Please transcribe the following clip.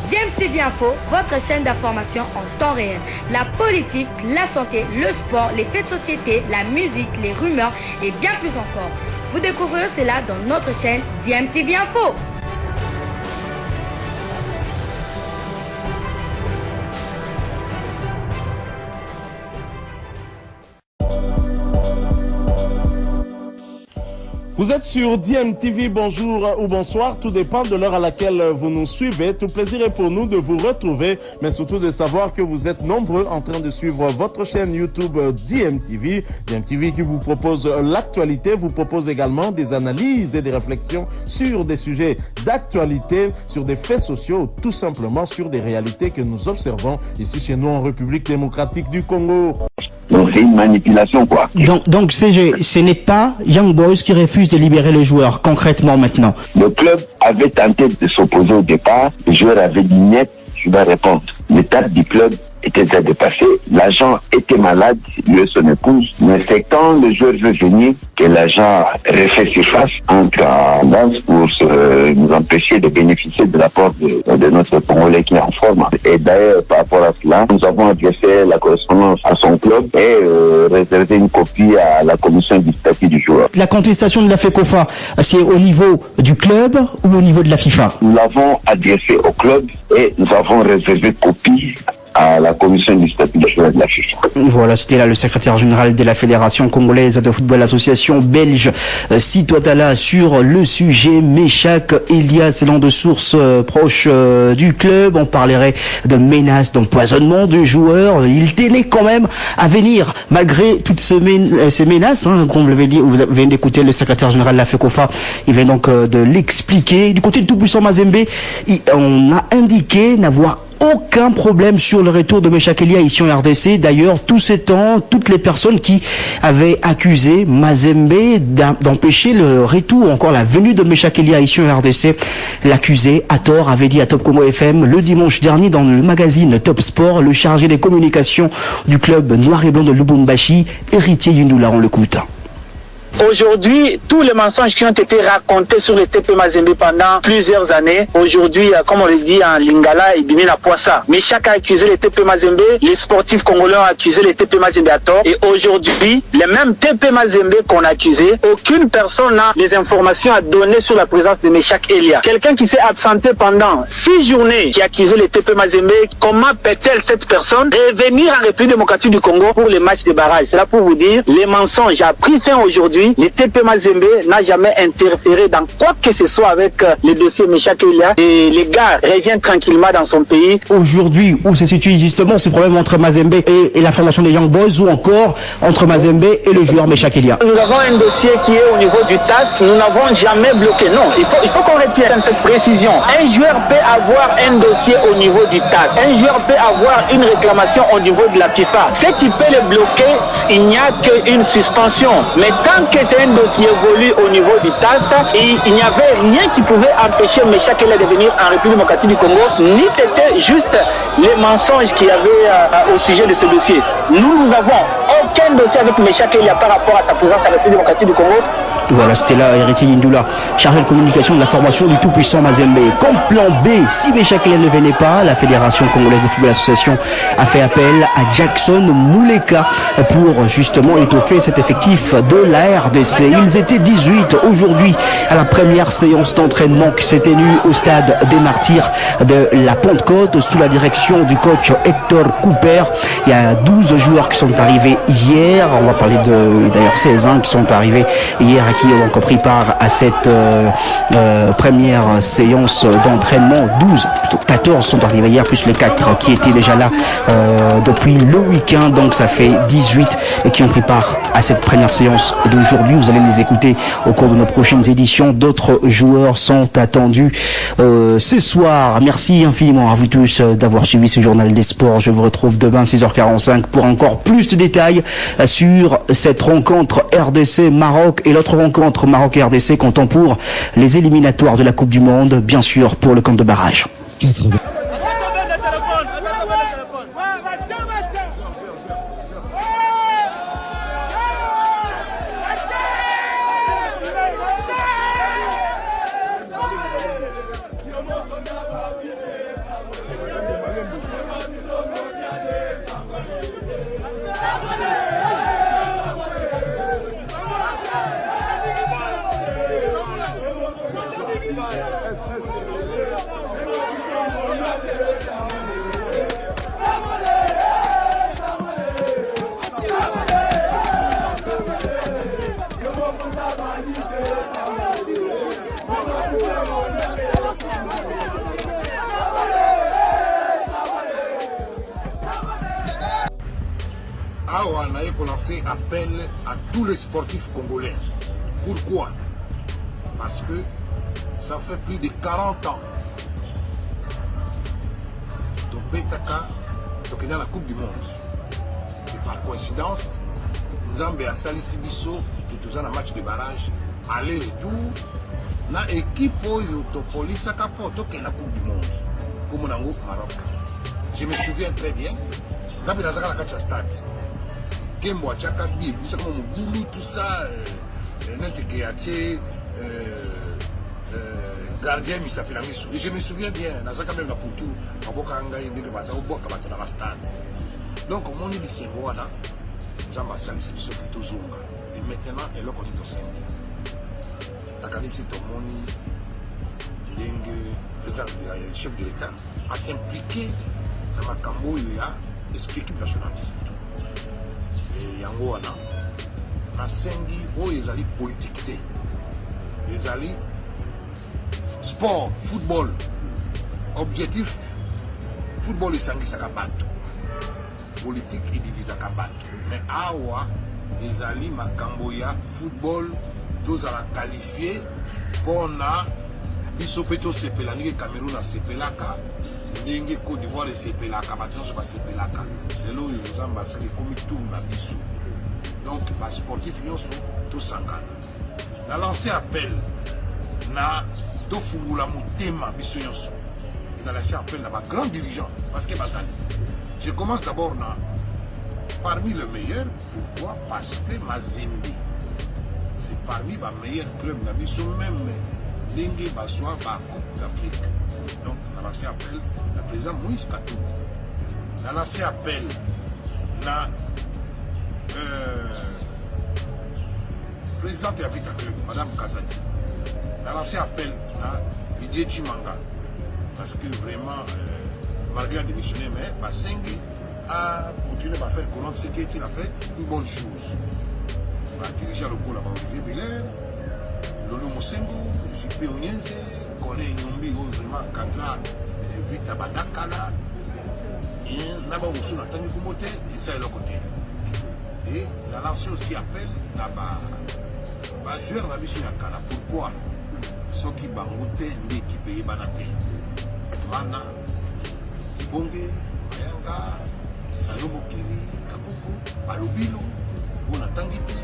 DMTV Info, votre chaîne d'information en temps réel. La politique, la santé, le sport, les faits de société, la musique, les rumeurs et bien plus encore. Vous découvrirez cela dans notre chaîne DMTV Info. Vous êtes sur DMTV, bonjour ou bonsoir, tout dépend de l'heure à laquelle vous nous suivez. Tout plaisir est pour nous de vous retrouver, mais surtout de savoir que vous êtes nombreux en train de suivre votre chaîne YouTube DMTV. DMTV qui vous propose l'actualité, vous propose également des analyses et des réflexions sur des sujets d'actualité, sur des faits sociaux, tout simplement sur des réalités que nous observons ici chez nous en République démocratique du Congo. Donc c'est une manipulation quoi. Donc ce n'est pas Young Boys qui refuse de libérer les joueurs concrètement maintenant. Le club avait tenté de s'opposer au départ, le joueur avait dit net, je dois répondre. L'étape du club était déjà dépassée, l'agent était malade, lui et son épouse, mais c'est quand le joueur veut venir que l'agent refait surface, entre en danse pour nous empêcher de bénéficier de l'apport de notre Congolais qui est en forme. Et d'ailleurs, par rapport à cela, nous avons adressé la correspondance à son club et réservé une copie à la commission du statut du joueur. La contestation de la FECOFA, c'est au niveau du club ou au niveau de la FIFA? Nous l'avons adressé au club et nous avons réservé copie à la commission du statut de joueur de la FIFA. Voilà, c'était là le secrétaire général de la Fédération congolaise de football, association belge, Sitouatala, sur le sujet. Meshak Elia, selon de sources proches du club, on parlerait de menaces, d'empoisonnement de joueurs. Il tenait quand même à venir, malgré toutes ces menaces, comme vous l'avez dit, vous venez d'écouter le secrétaire général de la FECOFA, il vient donc de l'expliquer. Du côté de tout-puissant Mazembe, on a indiqué n'avoir aucun problème sur le retour de Meshak Elia ici en RDC. D'ailleurs, tous ces temps, toutes les personnes qui avaient accusé Mazembe d'empêcher le retour ou encore la venue de Meshak Elia ici en RDC, l'accusé, à tort, avait dit à Top Congo FM le dimanche dernier dans le magazine Top Sport, le chargé des communications du club noir et blanc de Lubumbashi, Héritier Yundula, on l'écoute. Aujourd'hui, tous les mensonges qui ont été racontés sur le TP Mazembe pendant plusieurs années, aujourd'hui, comme on le dit en Lingala, il devient la poissa. Meshak a accusé le TP Mazembe, les sportifs congolais ont accusé le TP Mazembe à tort, et aujourd'hui, les mêmes TP Mazembe qu'on a accusé, aucune personne n'a des informations à donner sur la présence de Meshak Elia. Quelqu'un qui s'est absenté pendant 6 journées, qui a accusé le TP Mazembe, comment peut-elle cette personne revenir en République démocratique du Congo pour les matchs de barrage? C'est là pour vous dire, les mensonges a pris fin aujourd'hui. Le TP Mazembe n'a jamais interféré dans quoi que ce soit avec le dossier Meshak Elia et les gars reviennent tranquillement dans son pays. Aujourd'hui, où se situe justement ce problème entre Mazembe et la formation des Young Boys, ou encore entre Mazembe et le joueur Meshak Elia? Nous avons un dossier qui est au niveau du TAS, nous n'avons jamais bloqué. Non, il faut qu'on retienne cette précision. Un joueur peut avoir un dossier au niveau du TAS, un joueur peut avoir une réclamation au niveau de la FIFA. Ce qui peut le bloquer, il n'y a qu'une suspension. Mais tant que c'est un dossier évolue au niveau du TAS, il n'y avait rien qui pouvait empêcher Meshak Elia de venir en République démocratique du Congo, ni c'était juste les mensonges qu'il y avait au sujet de ce dossier. Nous avons aucun dossier avec Meshak Elia par rapport à sa présence en République démocratique du Congo. Voilà, c'était là Héritier Yindula, chargé de communication de la formation du tout-puissant Mazembe. Comme plan B, si Meshak Elia ne venait pas, la Fédération congolaise de football association a fait appel à Jackson Mouleka pour justement étoffer cet effectif de la RDC. Ils étaient 18 aujourd'hui à la première séance d'entraînement qui s'est tenue au stade des Martyrs de la Pentecôte sous la direction du coach Hector Cooper. Il y a 12 joueurs qui sont arrivés hier. On va parler d'ailleurs 16 qui sont arrivés hier et qui ont encore pris part à cette première séance d'entraînement. 14 sont arrivés hier, plus les 4 qui étaient déjà là depuis le week-end. Donc ça fait 18 et qui ont pris part à cette première séance d'aujourd'hui. Vous allez les écouter au cours de nos prochaines éditions. D'autres joueurs sont attendus ce soir. Merci infiniment à vous tous d'avoir suivi ce journal des sports. Je vous retrouve demain 6h45 pour encore plus de détails sur cette rencontre RDC-Maroc et l'autre rencontre Maroc-RDC comptant pour les éliminatoires de la Coupe du Monde, bien sûr pour le compte de barrage. 80. On a lancé appel à tous les sportifs congolais. Pourquoi? Parce que ça fait plus de 40 ans. Topetaka, tokenda dans la Coupe du Monde. Et par coïncidence, Nzambe a sali Sibiso qui est dans un match de barrage, aller-retour, na équipe oyo topolisaka po tokenda Coupe du Monde. Comme au Maroc. Je me souviens très bien, Nabi Nazaka la Kacha Stade. Kembo Achaka Bi, comme Mugulu, tout ça, gardien il s'appelle Amisu. Et je me souviens bien, Nazaka même la Poutou, Maboka Angaï, Ndebaza, Oboka Batona Stade. Donc, mon dit c'est moi là, Jamba Salisi Biso Kito Zunga. Et maintenant, elle est au 5. Takanisi Tomoni, Dengue, le chef de l'État, a s'impliqué dans ma cambo, il y a l'équipe nationale. Yango wana nasengi oyo ezali politique te ezali sport football objectif football esangisaka bato politique edivisaka bato mais awa ezali makambo ya football tozala qualifié mpona biso mpe tosepela ndenge Cameroun asepelaka ndenge Côte d'Ivoire esepelaka bato nyonso basepelaka lelo oyo Nzambe asali ekomi tour na biso. Donc, les sportifs tous sangana. Na lancé appel na Tofugula Moutema Bissonyonso. Et na lancé appel à ma grand dirigeant parce que Bazali. Je commence d'abord parmi les meilleurs. Pourquoi? Parce que Mazembe, c'est parmi les meilleurs clubs na biso même Dengue Baswa ba Coupe d'Afrique. Donc, na lancé appel à président Moïse Katumbi. Na lancé appel na présidente Africa Club, Madame Kazati, a lancé appel à Vidier Chimanga parce que vraiment, malgré la démission, mais Basengi a continué à faire colonne, ce qui a fait une bonne chose. On a dirigé le pôle à Olivier Belair, Lolo Mosengo, JP Onyenze, Kone Nyombi, vraiment Kandra, Vita Badakala, et Naba Oussou Natani Kumote, et ça est le côté. Et la nation aussi appelle là-bas. Joueur la mission à Kala. Pourquoi? Ceux qui bangote l'équipe est banate. Mana, Bonge, Mayanga, Salomokili, Kabuku, Alubilo, Bonatangite,